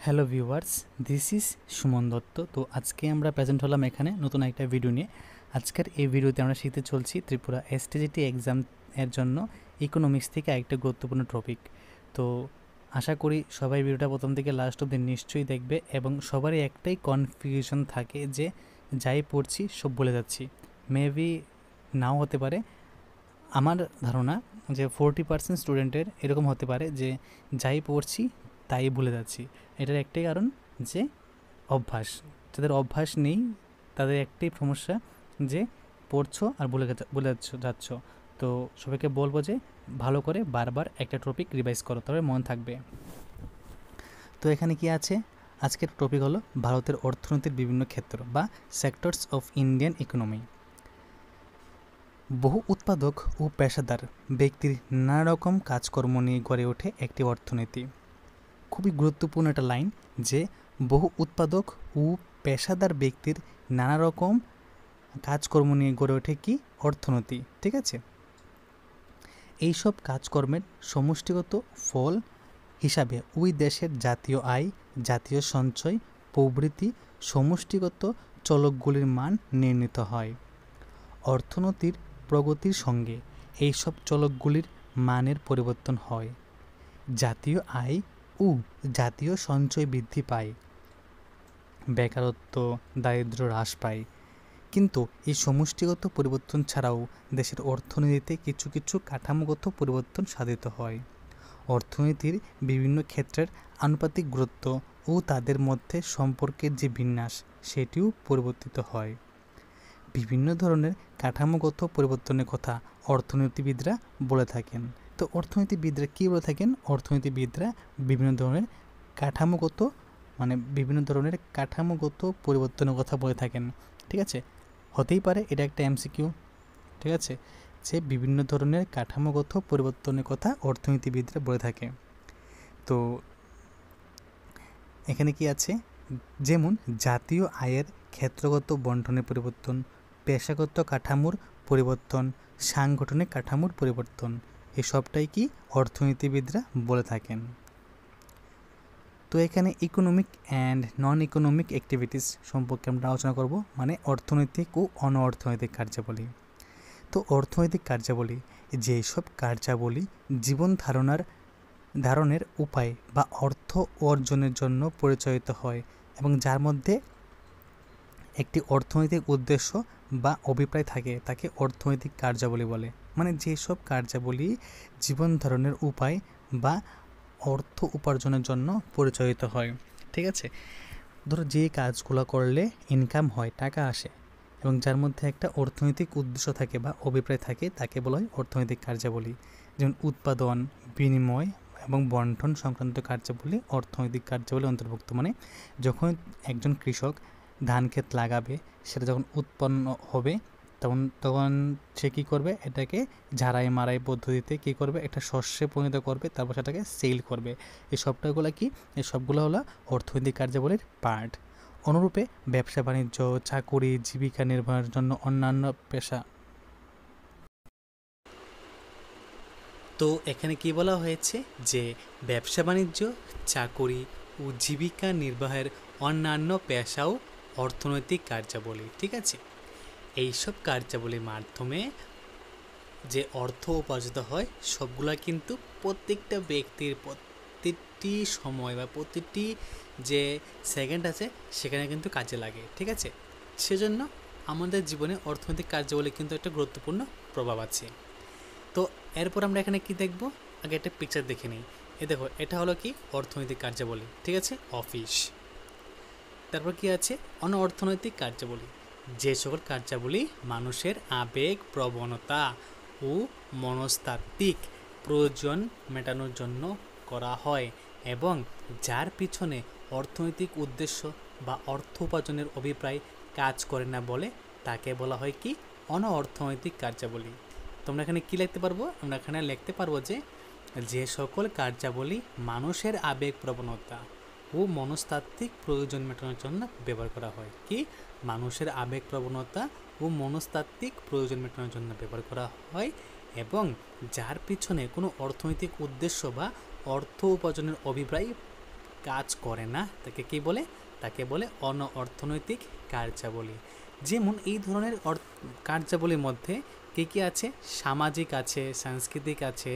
Hello viewers, this is Suman Dutta. তো আজকে আমরা প্রেজেন্ট হলাম এখানে নতুন একটা ভিডিও নিয়ে। আজকের এই ভিডিওতে আমরা শিখতে চলছি ত্রিপুরা এসটিজিটি এক্সাম এর জন্য ইকোনমিক্স থেকে একটা গুরুত্বপূর্ণ টপিক। তো আশা করি সবাই ভিডিওটা প্রথম থেকে লাস্ট অবধি নিশ্চয়ই দেখবে এবং সবারই একটাই কনফিউশন থাকে যে যাই পড়ছি সব বলে যাচ্ছি। মেবি নাও হতে পারে, আমার ধারণা যে 40% স্টুডেন্টের এরকম হতে পারে যে যাই পড়ছি তাই ভুলে যাচ্ছি। এটার একটাই কারণ যে অভ্যাস। যাদের অভ্যাস নেই তাদের একটাই সমস্যা যে পড়ছো আর ভুলে যাচ্ছ। তো সবাইকে বলবো যে ভালো করে বারবার একটা টপিক রিভাইজ করো, তবে মন থাকবে। তো এখানে কি আছে, আজকের টপিক হলো ভারতের অর্থনীতির বিভিন্ন ক্ষেত্র বা সেক্টরস অফ ইন্ডিয়ান ইকোনমি। বহু উৎপাদক ও পেশাদার ব্যক্তির নানা রকম কাজকর্ম নিয়ে গড়ে ওঠে একটি অর্থনীতি। খুবই গুরুত্বপূর্ণ একটা লাইন যে বহু উৎপাদক ও পেশাদার ব্যক্তির নানা রকম কাজকর্ম নিয়ে গড়ে ওঠে কি অর্থনীতি, ঠিক আছে। এইসব কাজকর্মের সমষ্টিগত ফল হিসাবে ওই দেশের জাতীয় আয়, জাতীয় সঞ্চয় প্রভৃতি সমষ্টিগত চলকগুলির মান নির্ণীত হয়। অর্থনীতির প্রগতির সঙ্গে এইসব চলকগুলির মানের পরিবর্তন হয়। জাতীয় আয় ও জাতীয় সঞ্চয় বৃদ্ধি পায়, বেকারত্ব দারিদ্র্য হ্রাস পায়। কিন্তু এই সমষ্টিগত পরিবর্তন ছাড়াও দেশের অর্থনীতিতে কিছু কিছু কাঠামোগত পরিবর্তন সাধিত হয়। অর্থনীতির বিভিন্ন ক্ষেত্রের আনুপাতিক গুরুত্ব ও তাদের মধ্যে সম্পর্কের যে বিন্যাস সেটিও পরিবর্তিত হয়। বিভিন্ন ধরনের কাঠামোগত পরিবর্তনের কথা অর্থনীতিবিদরা বলে থাকেন। তো অর্থনীতিবিদরা কী বলে থাকেন? অর্থনীতিবিদরা বিভিন্ন ধরনের কাঠামোগত পরিবর্তনের কথা বলে থাকেন, ঠিক আছে। হতেই পারে এটা একটা এমসিকিউ, ঠিক আছে, যে বিভিন্ন ধরনের কাঠামোগত পরিবর্তনের কথা অর্থনীতিবিদরা বলে থাকে। তো এখানে কি আছে, যেমন জাতীয় আয়ের ক্ষেত্রগত বণ্টনের পরিবর্তন, পেশাগত কাঠামোর পরিবর্তন, সাংগঠনিক কাঠামোর পরিবর্তন, এসবটাই কি অর্থনীতিবিদরা বলে থাকেন। তো এখানে economic and non economic activities সম্পর্কে আমরা আলোচনা করব, মানে অর্থনৈতিক ও অন অর্থনৈতিক কার্যাবলী। তো অর্থনৈতিক কার্যাবলী যেসব কার্যাবলী জীবন ধারণের উপায় বা অর্থ অর্জনের জন্য পরিচালিত হয় এবং যার মধ্যে একটি অর্থনৈতিক উদ্দেশ্য বা অভিপ্রায় থাকে তাকে অর্থনৈতিক কার্যাবলী বলে। মানে যেসব কার্যাবলী জীবন ধারণের উপায় বা অর্থ উপার্জনের জন্য পরিচালিত হয়, ঠিক আছে। ধরো যে কাজগুলো করলে ইনকাম হয়, টাকা আসে এবং যার মধ্যে একটা অর্থনৈতিক উদ্দেশ্য থাকে বা অভিপ্রায় থাকে তাকে বলা হয় অর্থনৈতিক কার্যাবলী। যেমন উৎপাদন, বিনিময় এবং বন্টন সংক্রান্ত কার্যাবলী অর্থনৈতিক কার্যাবলী অন্তর্ভুক্ত। মানে যখন একজন কৃষক ধান ক্ষেত লাগাবে, সেটা যখন উৎপন্ন হবে তখন সে কী করবে, এটাকে ঝাড়াই মারাই পদ্ধতিতে কী করবে, একটা শস্যে পরিণত করবে, তারপর সেটাকে সেল করবে। এই সবটাগুলো কি, এই সবগুলো হলো অর্থনৈতিক কার্যাবলীর পার্ট। অনুরূপে ব্যবসা বাণিজ্য, চাকুরি, জীবিকা নির্বাহের জন্য অন্যান্য পেশা। তো এখানে কি বলা হয়েছে যে ব্যবসা বাণিজ্য, চাকুরি ও জীবিকা নির্বাহের অন্যান্য পেশাও অর্থনৈতিক কার্যাবলী, ঠিক আছে। এইসব কার্যাবলীর মাধ্যমে যে অর্থ উপার্জিত হয় সবগুলা কিন্তু প্রত্যেকটা ব্যক্তির প্রতিটি সময় বা প্রতিটি যে সেকেন্ড আছে সেখানে কিন্তু কাজে লাগে, ঠিক আছে। সেজন্য আমাদের জীবনে অর্থনৈতিক কার্যাবলী কিন্তু একটা গুরুত্বপূর্ণ প্রভাব আছে। তো এরপর আমরা এখানে কি দেখব, আগে একটা পিকচার দেখে নিই। দেখো, এটা হলো কি অর্থনৈতিক কার্যাবলী, ঠিক আছে, অফিস। তারপর কি আছে অন অর্থনৈতিক কার্যাবলী, যে সকল কার্যাবলী মানুষের আবেগ, প্রবণতা ও মনস্তাত্ত্বিক প্রয়োজন মেটানোর জন্য করা হয় এবং যার পিছনে অর্থনৈতিক উদ্দেশ্য বা অর্থ উপার্জনের অভিপ্রায় কাজ করে না বলে তাকে বলা হয় কি অন অর্থনৈতিক কার্যাবলী। তোমরা এখানে কি লিখতে পারবো, আমরা এখানে লিখতে পারবো যে সকল কার্যাবলী মানুষের আবেগ, প্রবণতা ও মনস্তাত্ত্বিক প্রয়োজন মেটানোর জন্য ব্যবহার করা হয়। কি, মানুষের আবেগ, প্রবণতা ও মনস্তাত্ত্বিক প্রয়োজন মেটানোর জন্য ব্যবহার করা হয় এবং যার পিছনে কোনো অর্থনৈতিক উদ্দেশ্য বা অর্থ উপার্জনের অভিপ্রায় কাজ করে না তাকে কি বলে? তাকে বলে অনঅর্থনৈতিক কার্যাবলী। যেমন এই ধরনের কার্যাবলীর মধ্যে কী কী আছে? সামাজিক আছে, সাংস্কৃতিক আছে,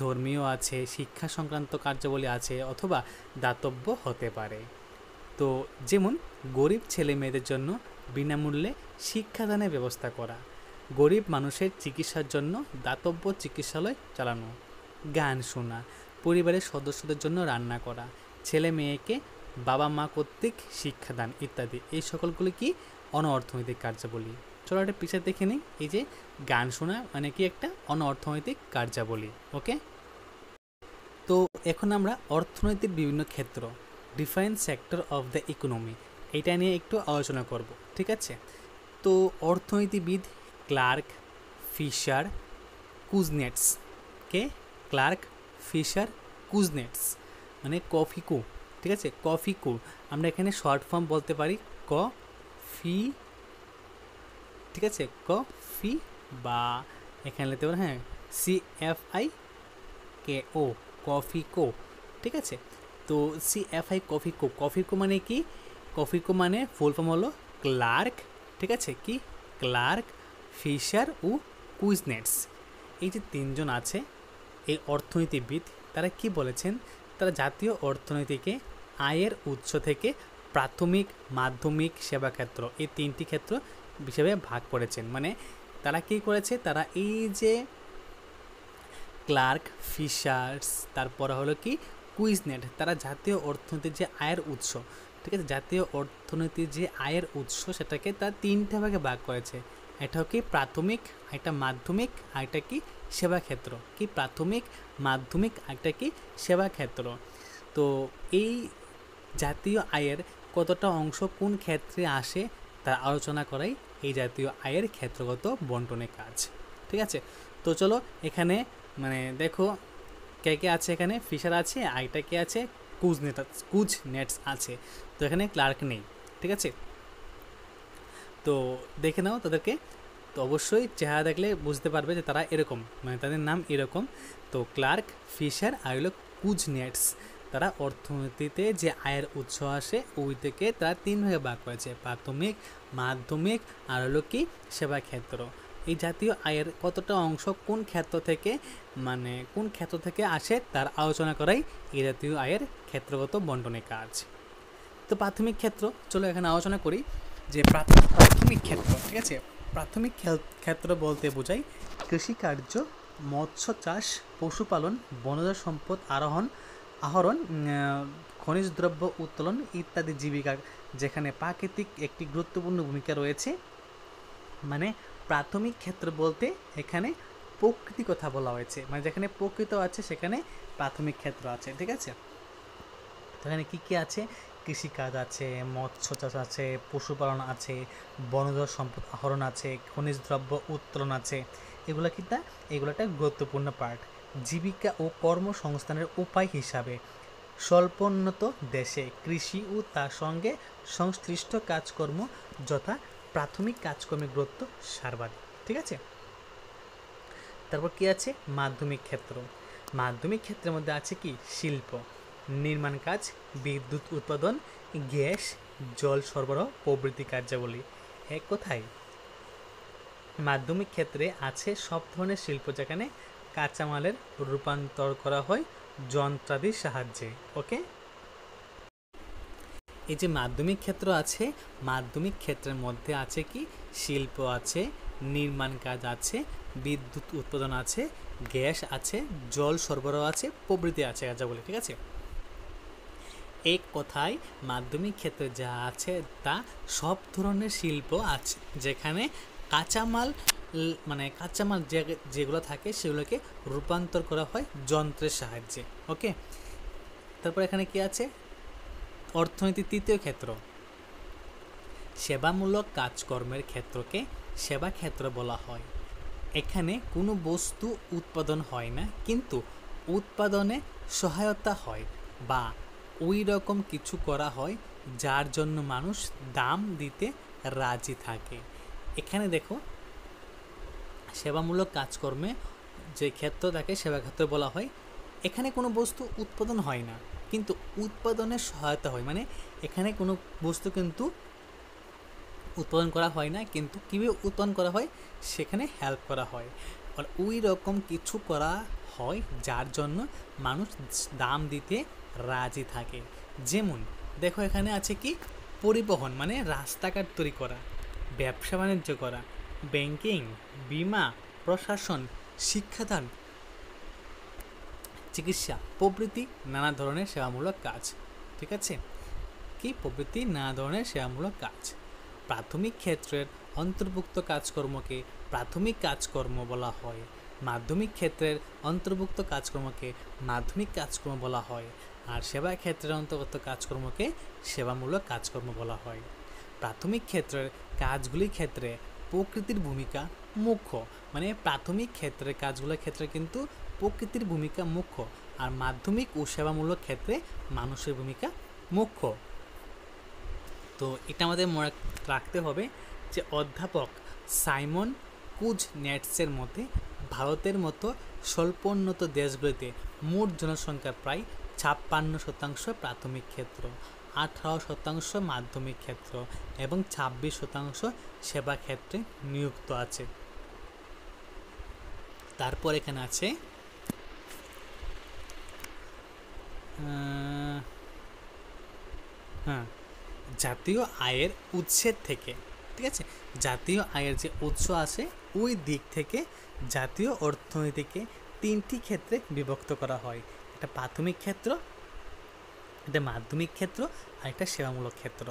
ধর্মীয় আছে, শিক্ষা সংক্রান্ত কার্যাবলী আছে, অথবা দাতব্য হতে পারে। তো যেমন গরিব ছেলে মেয়েদের জন্য বিনামূল্যে শিক্ষাদানের ব্যবস্থা করা, গরিব মানুষের চিকিৎসার জন্য দাতব্য চিকিৎসালয় চালানো, গান শোনা, পরিবারের সদস্যদের জন্য রান্না করা, ছেলে মেয়েকে বাবা মা কর্তৃক শিক্ষাদান ইত্যাদি, এই সকলগুলি কি? অনঅর্থনৈতিক কার্যাবলী। চলো একটা পিকচার দেখে নিই। এই যে গান শোনা মানে কি? একটা অনঅর্থনৈতিক কার্যাবলী। ওকে, তো এখন আমরা অর্থনৈতিক বিভিন্ন ক্ষেত্র, different sector of the economy, এটা নিয়ে একটু আলোচনা করব, ঠিক আছে? তো অর্থনীতিবিদ ক্লার্ক ফিশার কুজনেটস, কে? ক্লার্ক ফিশার কুজনেটস, মানে কফিকো, ঠিক আছে? কফিকো, আমরা এখানে শর্ট ফর্ম বলতে পারি ফি, ঠিক আছে? কফি, বা এখানে লিখতে পারি হ্যাঁ CFIKO, কফিকো, ঠিক আছে? তো CFI কফিকো, কফিকো মানে কি? কফিকো মানে ফুল ফর্ম হলো ক্লার্ক, ঠিক আছে? কি? ক্লার্ক ফিশার ও কুজনেটস, এই যে তিনজন আছে এই অর্থনীতিবিদ, তারা কি বলেছেন? তারা জাতীয় অর্থনীতিকে আয়ের উৎস থেকে প্রাথমিক, মাধ্যমিক, সেবা ক্ষেত্র, এই তিনটি ক্ষেত্র হিসেবে ভাগ করেছেন। মানে তারা কি করেছে? তারা এই যে ক্লার্ক ফিশার্স, তারপর হলো কি কুইজনেট, তারা জাতীয় অর্থনীতির যে আয়ের উৎস, ঠিক আছে? জাতীয় অর্থনীতির যে আয়ের উৎস সেটাকে তারা তিনটা ভাগে ভাগ করেছে। এটা কি? প্রাথমিক, একটা মাধ্যমিক, আরেকটা কি? সেবা ক্ষেত্র। কি? প্রাথমিক, মাধ্যমিক, আরেকটা কি? সেবা ক্ষেত্র। তো এই জাতীয় আয়ের কতটা অংশ কোন ক্ষেত্রে আসে তার আলোচনা করাই এই জাতীয় আয়ের ক্ষেত্রগত বন্টনের কাজ, ঠিক আছে? তো চলো এখানে মানে দেখো কে কে আছে এখানে? ফিশার আছে, আরেকটা কে আছে? কুজনেটস আছে। তো এখানে ক্লার্ক নেই, ঠিক আছে? তো দেখে নাও তাদেরকে। তো অবশ্যই চেহারা দেখলে বুঝতে পারবে যে তারা এরকম, মানে তাদের নাম এরকম। তো ক্লার্ক ফিশার আর হলো কুজনেটস, তারা অর্থনীতিতে যে আয়ের উৎস আসে ওই থেকে তারা তিন ভাগে ভাগ করেছে, প্রাথমিক, মাধ্যমিক আর হলো কি সেবা ক্ষেত্র। এই জাতীয় আয়ের কতটা অংশ কোন ক্ষেত্র থেকে, মানে কোন ক্ষেত্র থেকে আসে তার আলোচনা করাই এই জাতীয় আয়ের ক্ষেত্রগত বন্টনের কাজ। তো প্রাথমিক ক্ষেত্র, চলো এখানে আলোচনা করি যে প্রাথমিক ক্ষেত্র, ঠিক আছে? প্রাথমিক ক্ষেত্র বলতে বোঝায় কৃষিকার্য, মৎস্য চাষ, পশুপালন, বনজ সম্পদ আহরণ, খনিজ দ্রব্য উত্তোলন ইত্যাদি জীবিকা, যেখানে প্রাকৃতিক একটি গুরুত্বপূর্ণ ভূমিকা রয়েছে। মানে প্রাথমিক ক্ষেত্র বলতে এখানে প্রকৃতি কথা বলা হয়েছে, মানে যেখানে প্রকৃতি আছে সেখানে প্রাথমিক ক্ষেত্র আছে, ঠিক আছে? এখানে কী কী আছে? কৃষিকাজ আছে, মৎস্য চাষ আছে, পশুপালন আছে, বনজ সম্পদ আহরণ আছে, খনিজ দ্রব্য উত্তোলন আছে। এগুলো কি? এগুলো একটা গুরুত্বপূর্ণ পার্ট। জীবিকা ও কর্মসংস্থানের উপায় হিসাবে স্বল্পোন্নত দেশে কৃষি ও তার সঙ্গে সংশ্লিষ্ট কাজকর্ম যথা প্রাথমিক কাজকর্মের গুরুত্ব সর্বাধিক, ঠিক আছে? তারপর কি আছে? মাধ্যমিক ক্ষেত্র। মাধ্যমিক ক্ষেত্রের মধ্যে আছে কি? শিল্প, নির্মাণ কাজ, বিদ্যুৎ উৎপাদন, গ্যাস, জল সরবরাহ প্রভৃতি কার্যাবলী। এক কথায় মাধ্যমিক ক্ষেত্রে আছে সব ধরনের শিল্প যেখানে কাঁচামালের রূপান্তর করা হয় যন্ত্রাদির সাহায্যে। ওকে, এই যে মাধ্যমিক ক্ষেত্র আছে, মাধ্যমিক ক্ষেত্রের মধ্যে আছে কি? শিল্প আছে, নির্মাণ কাজ আছে, বিদ্যুৎ উৎপাদন আছে, গ্যাস আছে, জল সরবরাহ আছে প্রভৃতি আছে কার্যাবলী, ঠিক আছে? এক কথায় মাধ্যমিক ক্ষেত্রে যা আছে তা সব ধরনের শিল্প আছে যেখানে কাঁচামাল, মানে কাঁচামাল যেগুলো থাকে সেগুলোকে রূপান্তর করা হয় যন্ত্রের সাহায্যে। ওকে, তারপর এখানে কি আছে? অর্থনীতির তৃতীয় ক্ষেত্র, সেবামূলক কাজকর্মের ক্ষেত্রকে সেবা ক্ষেত্র বলা হয়। এখানে কোনো বস্তু উৎপাদন হয় না, কিন্তু উৎপাদনে সহায়তা হয় বা ওই রকম কিছু করা হয় যার জন্য মানুষ দাম দিতে রাজি থাকে। এখানে দেখো সেবামূলক কাজকর্মে যে ক্ষেত্র থাকে সেবা ক্ষেত্র বলা হয়। এখানে কোনো বস্তু উৎপাদন হয় না, কিন্তু উৎপাদনের সহায়তা হয়, মানে এখানে কোনো বস্তু কিন্তু উৎপাদন করা হয় না, কিন্তু কীভাবে উৎপাদন করা হয় সেখানে হেল্প করা হয়। আর ওই রকম কিছু করা হয় যার জন্য মানুষ দাম দিতে রাজি থাকে। যেমন দেখো এখানে আছে কি, পরিবহন মানে রাস্তাঘাট তৈরি করা, ব্যবসা বাণিজ্য করা, ব্যাংকিং, বিমা, প্রশাসন, শিক্ষাদান, চিকিৎসা প্রভৃতি নানা ধরনের সেবামূলক কাজ। ঠিক আছে, কি প্রভৃতি নানা ধরনের সেবামূলক কাজ। প্রাথমিক ক্ষেত্রের অন্তর্ভুক্ত কাজকর্মকে প্রাথমিক কাজকর্ম বলা হয়। মাধ্যমিক ক্ষেত্রের অন্তর্ভুক্ত কাজকর্মকে মাধ্যমিক কাজকর্ম বলা হয়। আর সেবা ক্ষেত্রের অন্তর্গত কাজকর্মকে সেবামূলক কাজকর্ম বলা হয়। প্রাথমিক ক্ষেত্রের কাজগুলির ক্ষেত্রে প্রকৃতির ভূমিকা মুখ্য, মানে প্রাথমিক ক্ষেত্রের কাজগুলোর ক্ষেত্রে কিন্তু প্রকৃতির ভূমিকা মুখ্য, আর মাধ্যমিক ও সেবামূলক ক্ষেত্রে মানুষের ভূমিকা মুখ্য। তো এটা আমাদের মনে রাখতে হবে যে অধ্যাপক সাইমন কুজনেটসের মতে ভারতের মতো স্বল্পোন্নত দেশগুলিতে মোট জনসংখ্যার প্রায় 56% প্রাথমিক ক্ষেত্র, 18% মাধ্যমিক ক্ষেত্র এবং 26% সেবা ক্ষেত্রে নিযুক্ত আছে। তারপর এখানে আছে জাতীয় আয়ের উৎসের থেকে, ঠিক আছে, জাতীয় আয়ের যে উৎস আছে ওই দিক থেকে জাতীয় অর্থনীতিকে 3টি ক্ষেত্রে বিভক্ত করা হয়। এটা প্রাথমিক ক্ষেত্র, এটা মাধ্যমিক ক্ষেত্র, আর একটা সেবামূলক ক্ষেত্র।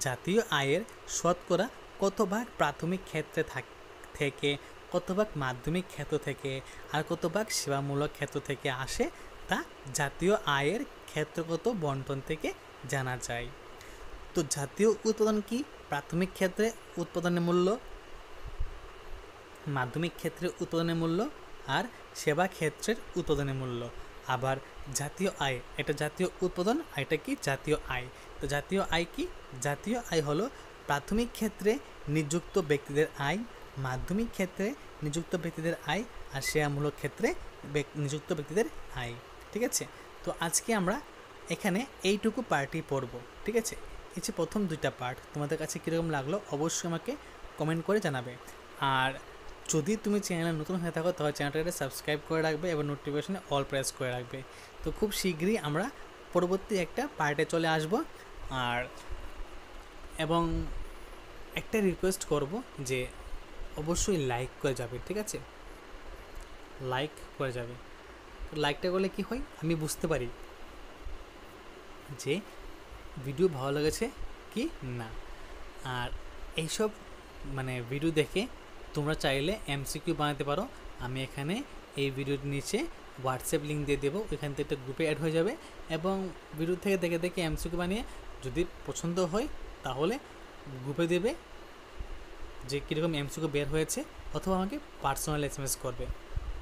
জাতীয় আয়ের শতকরা কত ভাগ প্রাথমিক ক্ষেত্রে থেকে, কত ভাগ মাধ্যমিক ক্ষেত্র থেকে, আর কত ভাগ সেবামূলক ক্ষেত্র থেকে আসে তা জাতীয় আয়ের ক্ষেত্রগত বন্টন থেকে জানা যায়। তো জাতীয় উৎপাদন কি? প্রাথমিক ক্ষেত্রে উৎপাদনের মূল্য, মাধ্যমিক ক্ষেত্রে উৎপাদনের মূল্য, আর সেবা ক্ষেত্রের উৎপাদনের মূল্য। আবার জাতীয় আয়, এটা জাতীয় উৎপাদন, আর এটা কি জাতীয় আয়। তো জাতীয় আয় কি? জাতীয় আয় হলো প্রাথমিক ক্ষেত্রে নিযুক্ত ব্যক্তিদের আয়, মাধ্যমিক ক্ষেত্রে নিযুক্ত ব্যক্তিদের আয়, আর সেবামূলক ক্ষেত্রে নিযুক্ত ব্যক্তিদের আয়। ঠিক আছে, তো আজকে আমরা এখানে এইটুকু পার্টই পড়ব। ঠিক আছে, এই যে প্রথম 2টা পার্ট তোমাদের কাছে কীরকম লাগলো অবশ্যই আমাকে কমেন্ট করে জানাবে। আর যদি তুমি চ্যানেলে নতুন হয়ে থাকো তাহলে চ্যানেলটাকে সাবস্ক্রাইব করে রাখবে এবং নোটিফিকেশনে অল প্রেস করে রাখবে। তো খুব শীঘ্রই আমরা পরবর্তী একটা পার্টে চলে আসব। আর এবং একটা রিকোয়েস্ট করব যে অবশ্যই লাইক করে যাবে। ঠিক আছে, লাইক করে যাবে। লাইকটা করলে কি হয়, আমি বুঝতে পারি যে ভিডিও ভালো লেগেছে কি না। আর এইসব মানে ভিডিও দেখে তোমরা চাইলে এমসিকিউ বানাতে পারো। আমি এখানে এই ভিডিওর নিচে হোয়াটসঅ্যাপ লিঙ্ক দিয়ে দেবো, ওইখান থেকে একটা গ্রুপে অ্যাড হয়ে যাবে এবং ভিডিও থেকে দেখে দেখে এমসিকিউ বানিয়ে যদি পছন্দ হয় তাহলে গ্রুপে দেবে যে কীরকম এমসিকিউ বের হয়েছে, অথবা আমাকে পার্সোনাল এসএমএস করবে।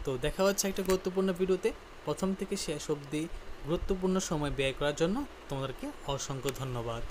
তো দেখা হচ্ছে একটা গুরুত্বপূর্ণ ভিডিওতে। প্রথম থেকে শেষ অবধি গুরুত্বপূর্ণ সময় ব্যয় করার জন্য তোমাদেরকে অসংখ্য ধন্যবাদ।